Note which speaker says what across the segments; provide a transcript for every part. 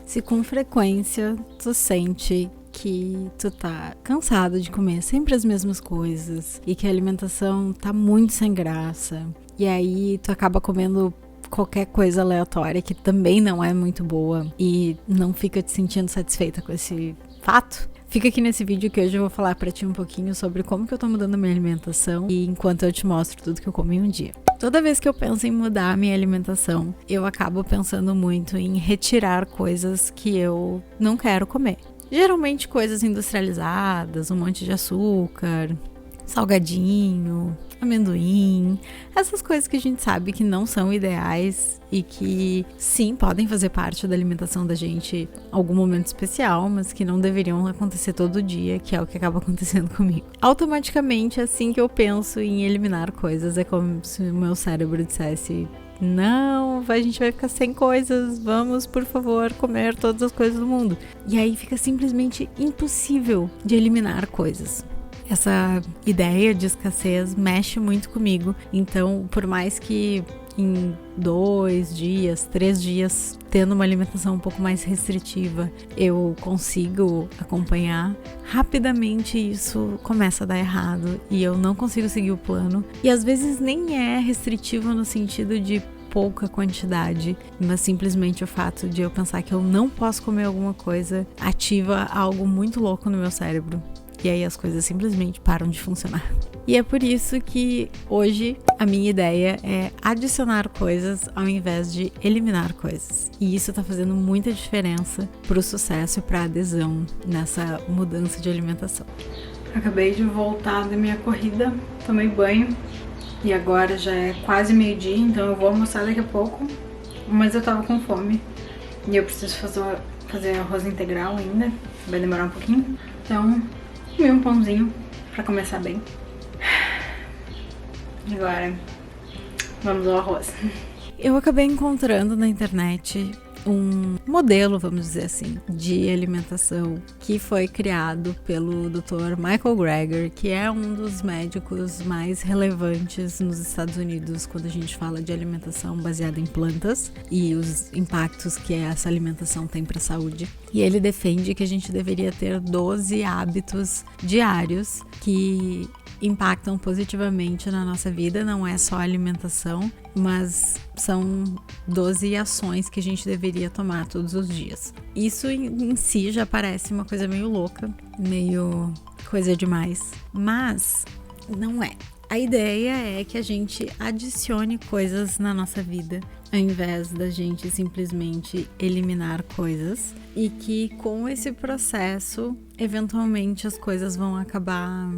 Speaker 1: Se com frequência tu sente que tu tá cansado de comer sempre as mesmas coisas e que a alimentação tá muito sem graça, e aí tu acaba comendo qualquer coisa aleatória que também não é muito boa e não fica te sentindo satisfeita com esse fato, fica aqui nesse vídeo que hoje eu vou falar pra ti um pouquinho sobre como que eu tô mudando a minha alimentação e enquanto eu te mostro tudo que eu comi um dia. Toda vez que eu penso em mudar a minha alimentação, eu acabo pensando muito em retirar coisas que eu não quero comer. Geralmente coisas industrializadas, um monte de açúcar, salgadinho, amendoim, essas coisas que a gente sabe que não são ideais e que sim, podem fazer parte da alimentação da gente em algum momento especial, mas que não deveriam acontecer todo dia, que é o que acaba acontecendo comigo. Automaticamente, assim que eu penso em eliminar coisas, é como se o meu cérebro dissesse: não, a gente vai ficar sem coisas, vamos, por favor, comer todas as coisas do mundo. E aí fica simplesmente impossível de eliminar coisas. Essa ideia de escassez mexe muito comigo, então por mais que em 2 dias, 3 dias, tendo uma alimentação um pouco mais restritiva, eu consigo acompanhar, rapidamente isso começa a dar errado e eu não consigo seguir o plano. E às vezes nem é restritivo no sentido de pouca quantidade, mas simplesmente o fato de eu pensar que eu não posso comer alguma coisa ativa algo muito louco no meu cérebro. E aí as coisas simplesmente param de funcionar. E é por isso que hoje a minha ideia é adicionar coisas ao invés de eliminar coisas. E isso tá fazendo muita diferença pro sucesso e pra adesão nessa mudança de alimentação. Acabei de voltar da minha corrida, tomei banho e agora já é quase meio-dia, então eu vou almoçar daqui a pouco. Mas eu tava com fome e eu preciso fazer arroz integral ainda, vai demorar um pouquinho. Então comi um pãozinho pra começar bem. Agora, vamos ao arroz. Eu acabei encontrando na internet um modelo, vamos dizer assim, de alimentação que foi criado pelo Dr. Michael Greger, que é um dos médicos mais relevantes nos Estados Unidos quando a gente fala de alimentação baseada em plantas e os impactos que essa alimentação tem para a saúde. E ele defende que a gente deveria ter 12 hábitos diários que impactam positivamente na nossa vida, não é só a alimentação, mas são 12 ações que a gente deveria tomar todos os dias. Isso em si já parece uma coisa meio louca, meio coisa demais, mas não é. A ideia é que a gente adicione coisas na nossa vida, ao invés da gente simplesmente eliminar coisas, e que com esse processo, eventualmente as coisas vão acabar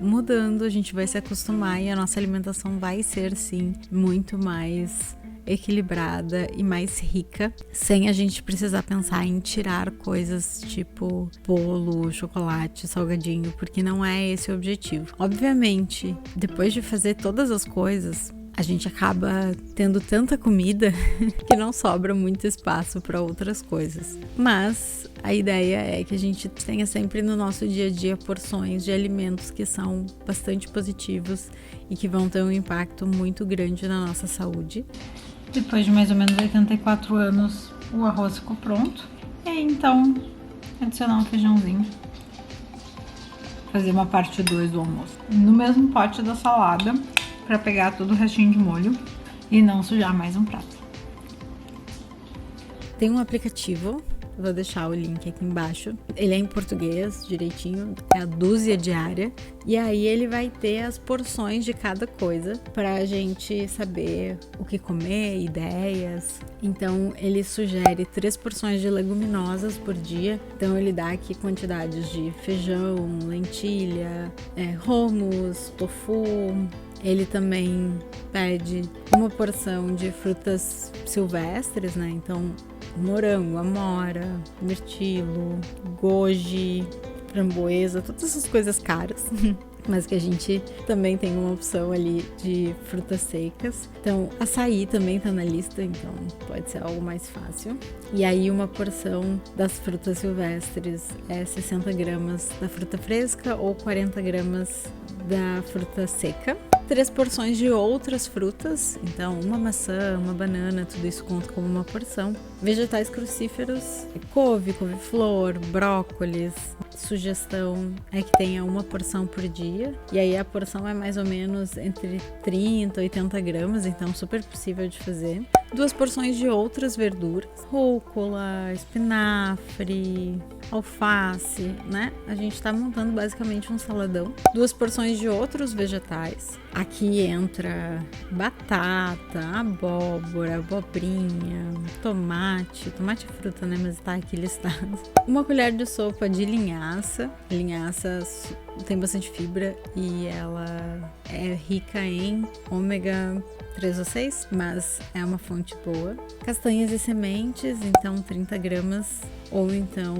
Speaker 1: mudando, a gente vai se acostumar e a nossa alimentação vai ser sim muito mais equilibrada e mais rica, sem a gente precisar pensar em tirar coisas tipo bolo, chocolate, salgadinho, porque não é esse o objetivo. Obviamente, depois de fazer todas as coisas, a gente acaba tendo tanta comida que não sobra muito espaço para outras coisas. Mas a ideia é que a gente tenha sempre no nosso dia a dia porções de alimentos que são bastante positivos e que vão ter um impacto muito grande na nossa saúde. Depois de mais ou menos 84 anos, o arroz ficou pronto. E aí, então, adicionar um feijãozinho. Fazer uma parte 2 do almoço. No mesmo pote da salada, para pegar todo o restinho de molho e não sujar mais um prato. Tem um aplicativo, vou deixar o link aqui embaixo. Ele é em português, direitinho, é a dúzia diária. E aí ele vai ter as porções de cada coisa pra gente saber o que comer, ideias. Então ele sugere 3 porções de leguminosas por dia. Então ele dá aqui quantidades de feijão, lentilha, hummus, tofu. Ele também pede uma porção de frutas silvestres, né? Então, morango, amora, mirtilo, goji, framboesa, todas essas coisas caras. Mas que a gente também tem uma opção ali de frutas secas. Então, açaí também tá na lista, então pode ser algo mais fácil. E aí uma porção das frutas silvestres é 60 gramas da fruta fresca ou 40 gramas da fruta seca. 3 porções de outras frutas, então uma maçã, uma banana, tudo isso conta como uma porção. Vegetais crucíferos, couve, couve-flor, brócolis. Sugestão é que tenha uma porção por dia, e aí a porção é mais ou menos entre 30 e 80 gramas, então super possível de fazer. 2 porções de outras verduras, rúcula, espinafre, alface, né? A gente tá montando basicamente um saladão. 2 porções de outros vegetais. Aqui entra batata, abóbora, abobrinha, tomate é fruta, né? Mas tá aqui listado. 1 colher de sopa de linhaça. A linhaça tem bastante fibra e ela é rica em ômega 3 ou 6, mas é uma fonte boa. Castanhas e sementes, então 30 gramas, ou então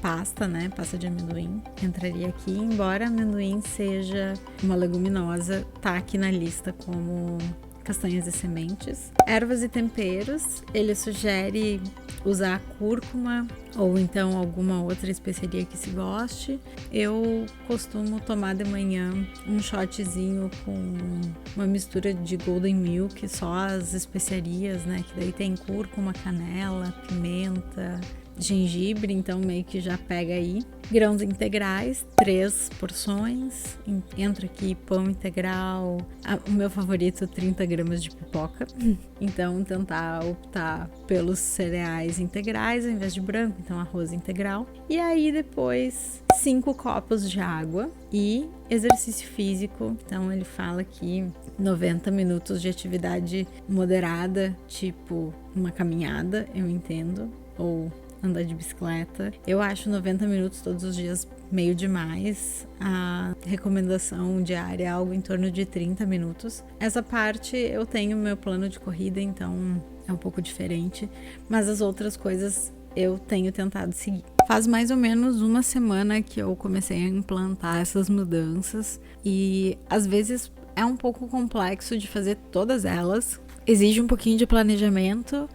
Speaker 1: pasta, né? Pasta de amendoim entraria aqui, embora amendoim seja uma leguminosa, tá aqui na lista como castanhas e sementes. Ervas e temperos, ele sugere usar cúrcuma ou então alguma outra especiaria que se goste. Eu costumo tomar de manhã um shotzinho com uma mistura de golden milk, só as especiarias, né? Que daí tem cúrcuma, canela, pimenta, gengibre, então meio que já pega aí. Grãos integrais, 3 porções. Entra aqui pão integral. O meu favorito, 30 gramas de pipoca. Então tentar optar pelos cereais integrais ao invés de branco, então arroz integral. E aí depois 5 copos de água e exercício físico. Então ele fala aqui 90 minutos de atividade moderada, tipo uma caminhada, eu entendo, ou andar de bicicleta. Eu acho 90 minutos todos os dias meio demais. A recomendação diária é algo em torno de 30 minutos. Essa parte eu tenho meu plano de corrida, então é um pouco diferente, mas as outras coisas eu tenho tentado seguir. Faz mais ou menos uma semana que eu comecei a implantar essas mudanças e às vezes é um pouco complexo de fazer todas elas. Exige um pouquinho de planejamento,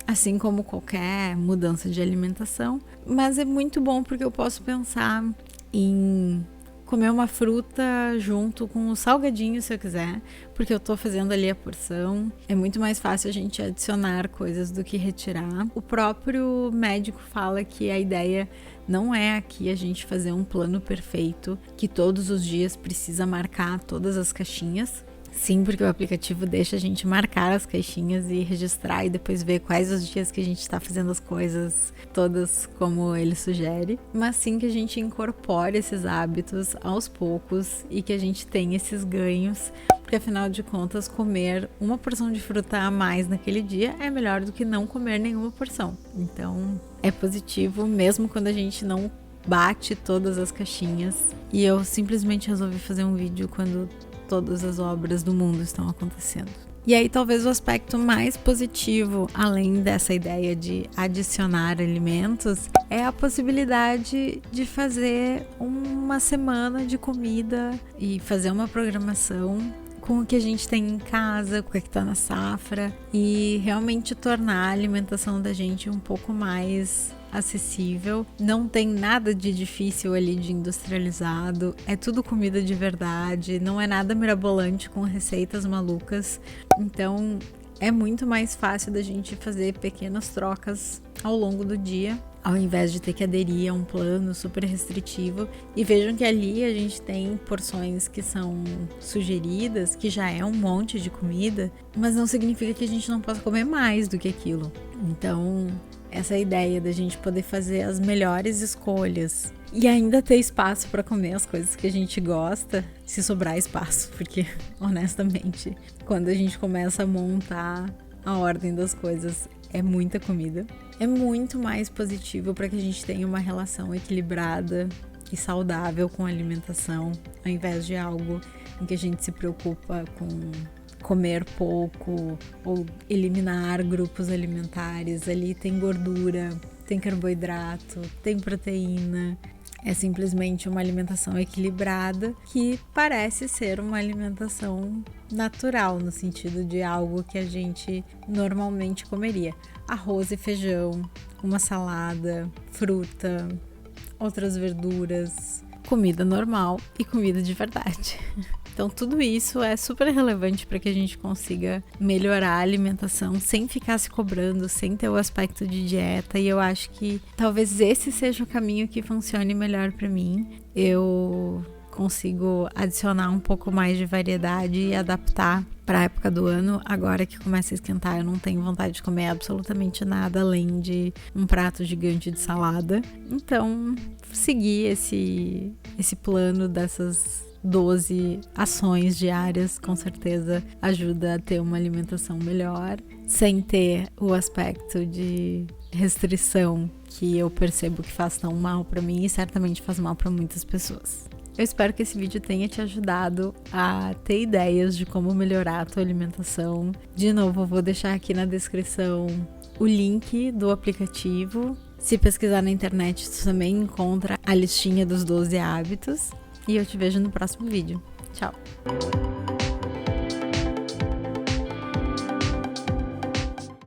Speaker 1: assim como qualquer mudança de alimentação, mas é muito bom porque eu posso pensar em comer uma fruta junto com um salgadinho se eu quiser, porque eu tô fazendo ali a porção. É muito mais fácil a gente adicionar coisas do que retirar. O próprio médico fala que a ideia não é aqui a gente fazer um plano perfeito, que todos os dias precisa marcar todas as caixinhas. Sim, porque o aplicativo deixa a gente marcar as caixinhas e registrar e depois ver quais os dias que a gente está fazendo as coisas todas como ele sugere. Mas sim que a gente incorpore esses hábitos aos poucos e que a gente tenha esses ganhos, porque afinal de contas comer uma porção de fruta a mais naquele dia é melhor do que não comer nenhuma porção. Então é positivo mesmo quando a gente não bate todas as caixinhas. E eu simplesmente resolvi fazer um vídeo quando todas as obras do mundo estão acontecendo. E aí talvez o aspecto mais positivo, além dessa ideia de adicionar alimentos, é a possibilidade de fazer uma semana de comida e fazer uma programação com o que a gente tem em casa, com o que está na safra, e realmente tornar a alimentação da gente um pouco mais acessível. Não tem nada de difícil ali de industrializado, é tudo comida de verdade, não é nada mirabolante com receitas malucas. Então é muito mais fácil da gente fazer pequenas trocas ao longo do dia, ao invés de ter que aderir a um plano super restritivo. E vejam que ali a gente tem porções que são sugeridas, que já é um monte de comida, mas não significa que a gente não possa comer mais do que aquilo. Então essa ideia da gente poder fazer as melhores escolhas e ainda ter espaço para comer as coisas que a gente gosta, se sobrar espaço, porque honestamente, quando a gente começa a montar a ordem das coisas, é muita comida. É muito mais positivo para que a gente tenha uma relação equilibrada e saudável com a alimentação, ao invés de algo em que a gente se preocupa com comer pouco ou eliminar grupos alimentares. Ali tem gordura, tem carboidrato, tem proteína. É simplesmente uma alimentação equilibrada que parece ser uma alimentação natural, no sentido de algo que a gente normalmente comeria. Arroz e feijão, uma salada, fruta, outras verduras, comida normal e comida de verdade. Então tudo isso é super relevante para que a gente consiga melhorar a alimentação sem ficar se cobrando, sem ter o aspecto de dieta. E eu acho que talvez esse seja o caminho que funcione melhor para mim. Eu consigo adicionar um pouco mais de variedade e adaptar para a época do ano. Agora que começa a esquentar, eu não tenho vontade de comer absolutamente nada além de um prato gigante de salada. Então, seguir esse plano dessas 12 ações diárias com certeza ajuda a ter uma alimentação melhor, sem ter o aspecto de restrição que eu percebo que faz tão mal para mim e certamente faz mal para muitas pessoas. Eu espero que esse vídeo tenha te ajudado a ter ideias de como melhorar a tua alimentação. De novo, eu vou deixar aqui na descrição o link do aplicativo. Se pesquisar na internet, tu também encontra a listinha dos 12 hábitos. E eu te vejo no próximo vídeo. Tchau!